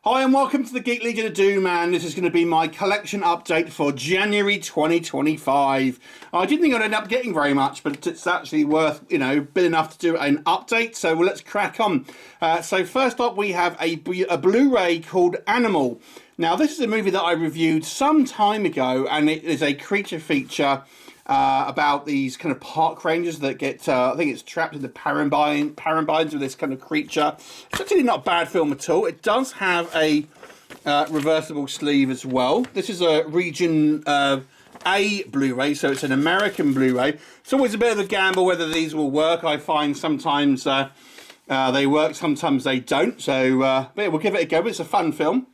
Hi and welcome to the Geek Legion of Doom, and this is going to be my collection update for January 2025. I didn't think I'd end up getting very much, but it's actually worth, big enough to do an update, so let's crack on. So first up we have a Blu-ray called Animal. Now this is a movie that I reviewed some time ago, and it is a creature feature about these kind of park rangers that get, I think it's trapped in the parambines with this kind of creature. It's actually not a bad film at all. It does have a reversible sleeve as well. This is a region A Blu-ray, so it's an American Blu-ray. It's always a bit of a gamble whether these will work. I find sometimes they work, sometimes they don't. So yeah, we'll give it a go. It's a fun film.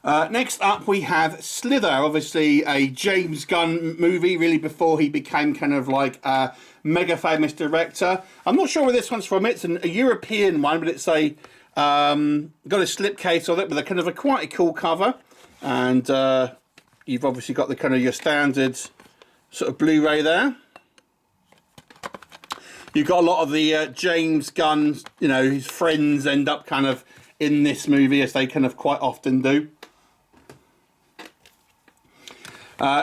Next up we have Slither, obviously a James Gunn movie, really before he became kind of like a mega famous director. I'm not sure where this one's from. It's a European one, but it's a got a slipcase on it with a kind of a quite a cool cover, and you've obviously got the kind of your standard sort of Blu-ray there. You've got a lot of the James Gunn, his friends end up kind of in this movie, as they kind of quite often do.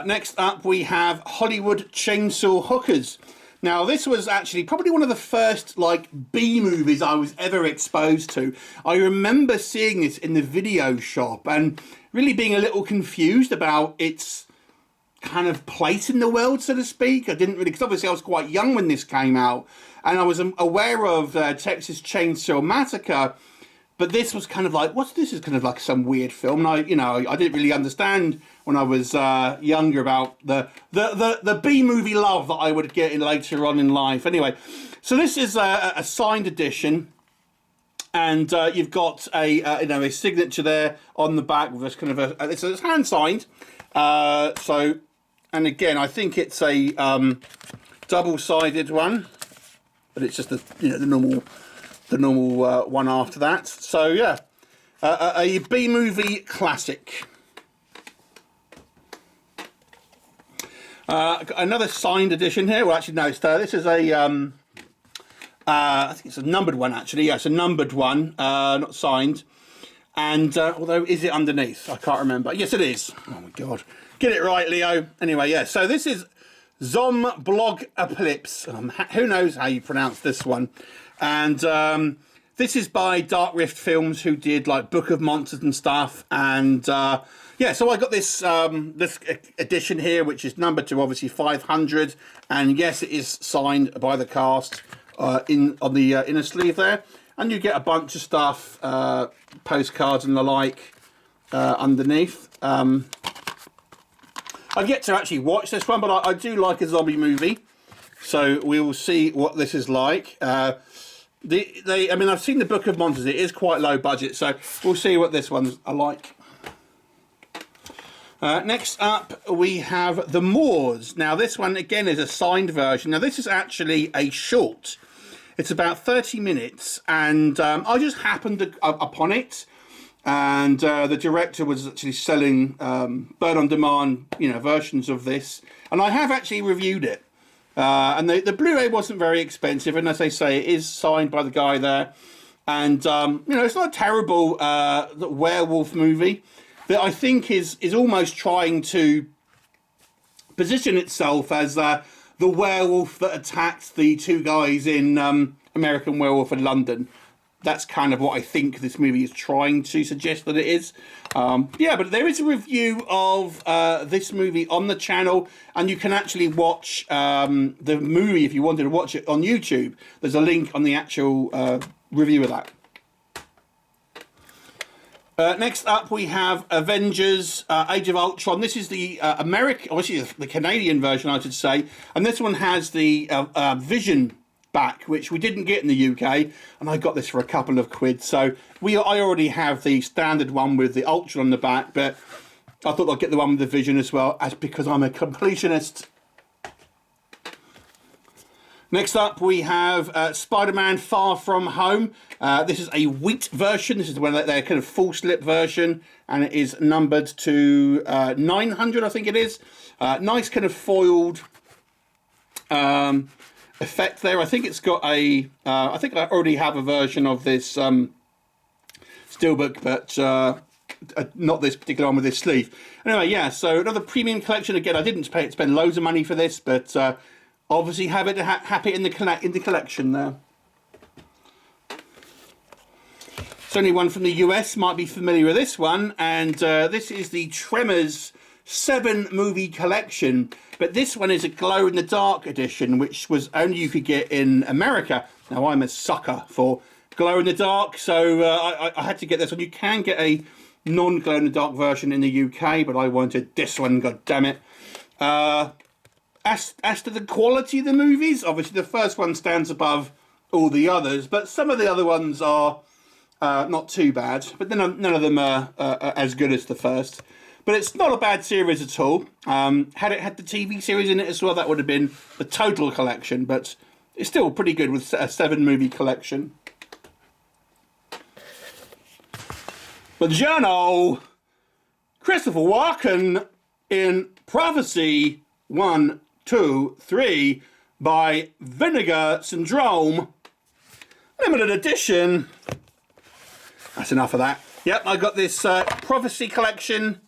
Next up we have Hollywood Chainsaw Hookers. Now this was actually probably one of the first like B movies I was ever exposed to. I remember seeing this in the video shop and really being a little confused about its kind of place in the world, so to speak. I didn't really, because obviously I was quite young when this came out, and I was aware of Texas Chainsaw Massacre. But this was kind of like, what's this? Is kind of like some weird film. And I didn't really understand when I was younger about the B movie love that I would get in later on in life. Anyway, so this is a signed edition, and you've got a signature there on the back with this kind of it's hand signed. And again, I think it's a double-sided one, but it's just the normal one after that. So yeah, a B-movie classic. Another signed edition here. Well, actually, no, this is a, I think it's a numbered one, actually. Yeah, it's a numbered one, not signed. And, although, is it underneath? I can't remember. Yes, it is. Oh, my God. Get it right, Leo. Anyway, yeah, so this is Zomblogapocalypse. Who knows how you pronounce this one. And this is by Dark Rift Films, who did like Book of Monsters and stuff. And yeah, so I got this this edition here, which is numbered to obviously 500. And yes, it is signed by the cast on the inner sleeve there. And you get a bunch of stuff, postcards and the like underneath. I've yet to actually watch this one, but I do like a zombie movie. So we will see what this is like. I mean, I've seen the Book of Monsters. It is quite low budget, so we'll see what this one's like. Next up, we have The Moors. Now, this one, again, is a signed version. Now, this is actually a short. It's about 30 minutes, and I just happened upon it. And the director was actually selling bird-on-demand, versions of this. And I have actually reviewed it. And the Blu-ray wasn't very expensive, and as I say, it is signed by the guy there. And it's not a terrible werewolf movie that I think is almost trying to position itself as the werewolf that attacked the two guys in American Werewolf in London. That's kind of what I think this movie is trying to suggest that it is. Yeah, but there is a review of this movie on the channel, and you can actually watch the movie if you wanted to watch it on YouTube. There's a link on the actual review of that. Next up, we have Avengers Age of Ultron. This is the obviously the Canadian version, I should say. And this one has the Vision back, which we didn't get in the UK, and I got this for a couple of quid. So I already have the standard one with the Ultron on the back, but I thought I'd get the one with the Vision as well, because I'm a completionist. Next up, we have Spider-Man Far From Home. This is a wheat version. This is one of their kind of full slip version, and it is numbered to 900, I think it is. Nice kind of foiled effect there. I think it's got a I think I already have a version of this Steelbook, but not this particular one with this sleeve. Anyway, yeah, so another premium collection. Again, I didn't spend loads of money for this, but obviously have it in the collection there. So anyone from the US might be familiar with this one, and this is the Tremors 7 movie collection, but this one is a glow-in-the-dark edition, which was only you could get in America. Now, I'm a sucker for glow-in-the-dark, so I had to get this one. You can get a non-glow-in-the-dark version in the UK, but I wanted this one, god damn it. As to the quality of the movies, obviously the first one stands above all the others, but some of the other ones are not too bad, but none of them are as good as the first. But it's not a bad series at all. Had it had the TV series in it as well, that would have been the total collection, but it's still pretty good with a 7-movie collection. Buongiorno! Christopher Walken in Prophecy 1, 2, 3 by Vinegar Syndrome. Limited edition. That's enough of that. Yep, I got this Prophecy collection,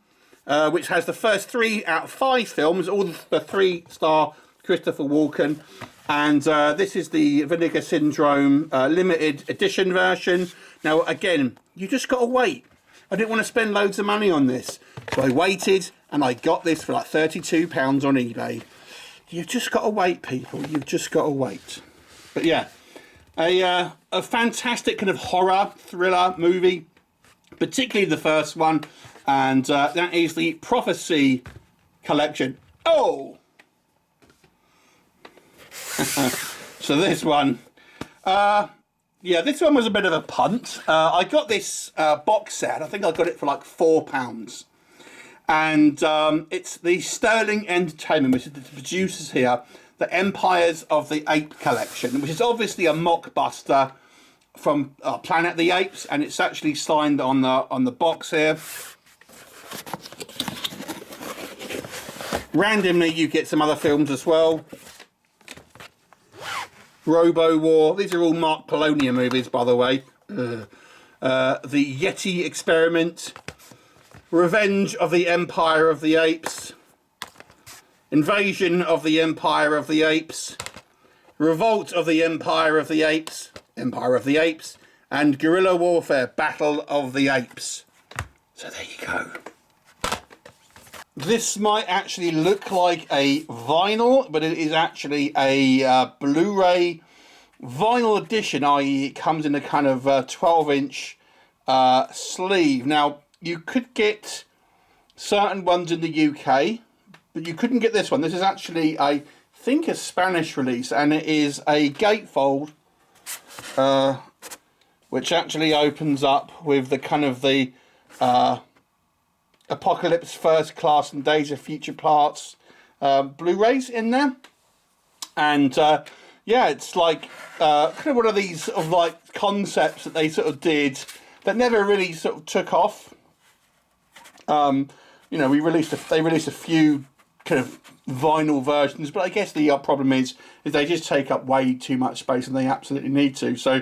which has the first 3 out of 5 films, all the 3-star Christopher Walken. And this is the Vinegar Syndrome limited edition version. Now, again, you just got to wait. I didn't want to spend loads of money on this. So I waited, and I got this for like £32 on eBay. You've just got to wait, people. You've just got to wait. But yeah. A fantastic kind of horror thriller movie, particularly the first one, and that is the Prophecy collection. Oh! So this one, yeah, this one was a bit of a punt. I got this box set. I think I got it for like £4. And it's the Sterling Entertainment, which is the producers here, the Empires of the Ape collection, which is obviously a mockbuster from Planet of the Apes, and it's actually signed on the box here. Randomly, you get some other films as well. Robo War. These are all Mark Polonia movies, by the way. The Yeti Experiment. Revenge of the Empire of the Apes. Invasion of the Empire of the Apes, Revolt of the Empire of the Apes, Empire of the Apes, and Guerrilla Warfare, Battle of the Apes. So there you go. This might actually look like a vinyl, but it is actually a Blu-ray vinyl edition, i.e. it comes in a kind of 12-inch sleeve. Now, you could get certain ones in the UK, but you couldn't get this one. This is actually, I think, a Spanish release, and it is a gatefold, which actually opens up with the kind of the Apocalypse First Class and Days of Future Parts Blu-rays in there. And yeah, it's like kind of one of these sort of like concepts that they sort of did that never really sort of took off. You know, they released a few kind of vinyl versions, but I guess the problem is they just take up way too much space, and they absolutely need to. So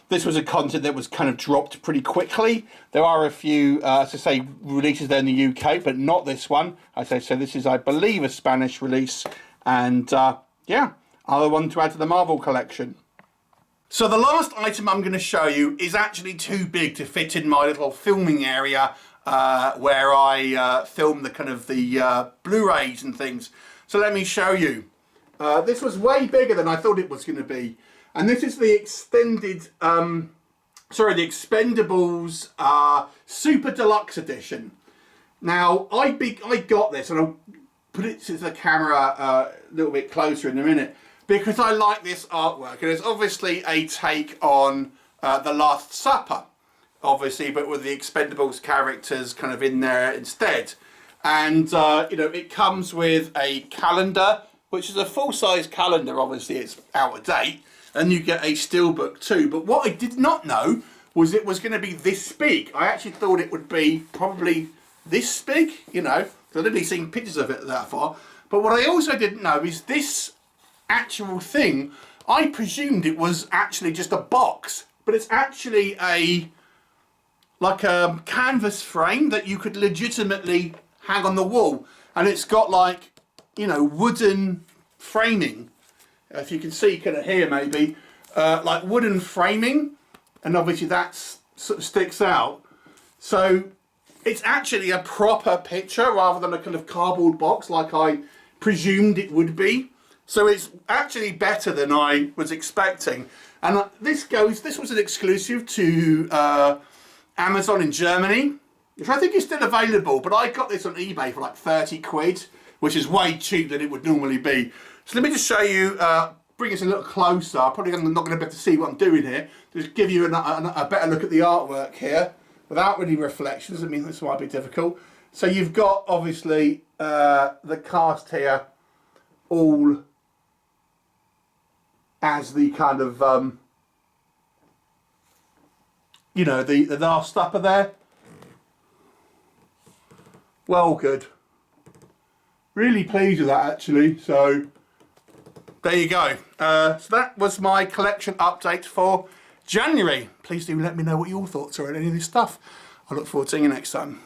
this was a content that was kind of dropped pretty quickly. There are a few, as I say, releases there in the UK, but not this one. As I said, this is, I believe, a Spanish release, and yeah, other one to add to the Marvel collection. So the last item I'm going to show you is actually too big to fit in my little filming area where I film the kind of the Blu-rays and things. So let me show you. This was way bigger than I thought it was going to be, and this is the extended, the Expendables Super Deluxe Edition. Now I got this, and I'll put it to the camera a little bit closer in a minute, because I like this artwork, and it's obviously a take on The Last Supper, obviously, but with the Expendables characters kind of in there instead. And you know, it comes with a calendar, which is a full-size calendar. Obviously it's out of date, and you get a steelbook too. But what I did not know was it was going to be this big. I actually thought it would be probably this big, you know, I've only seen pictures of it that far. But what I also didn't know is this actual thing, I presumed it was actually just a box, but it's actually a like a canvas frame that you could legitimately hang on the wall, and it's got like, you know, wooden framing. If you can see kind of here maybe, like wooden framing, and obviously that sort of sticks out. So it's actually a proper picture rather than a kind of cardboard box like I presumed it would be. So it's actually better than I was expecting. And this was an exclusive to Amazon in Germany, which I think is still available, but I got this on eBay for like 30 quid, which is way cheaper than it would normally be. So let me just show you, bring us a little closer. Probably I'm not going to be able to see what I'm doing here. Just give you a better look at the artwork here, without any reflections. I mean, this might be difficult. So you've got, obviously, the cast here, all as the kind of, you know, the last supper there. Well, good. Really pleased with that, actually. So there you go. So that was my collection update for January. Please do let me know what your thoughts are on any of this stuff. I look forward to seeing you next time.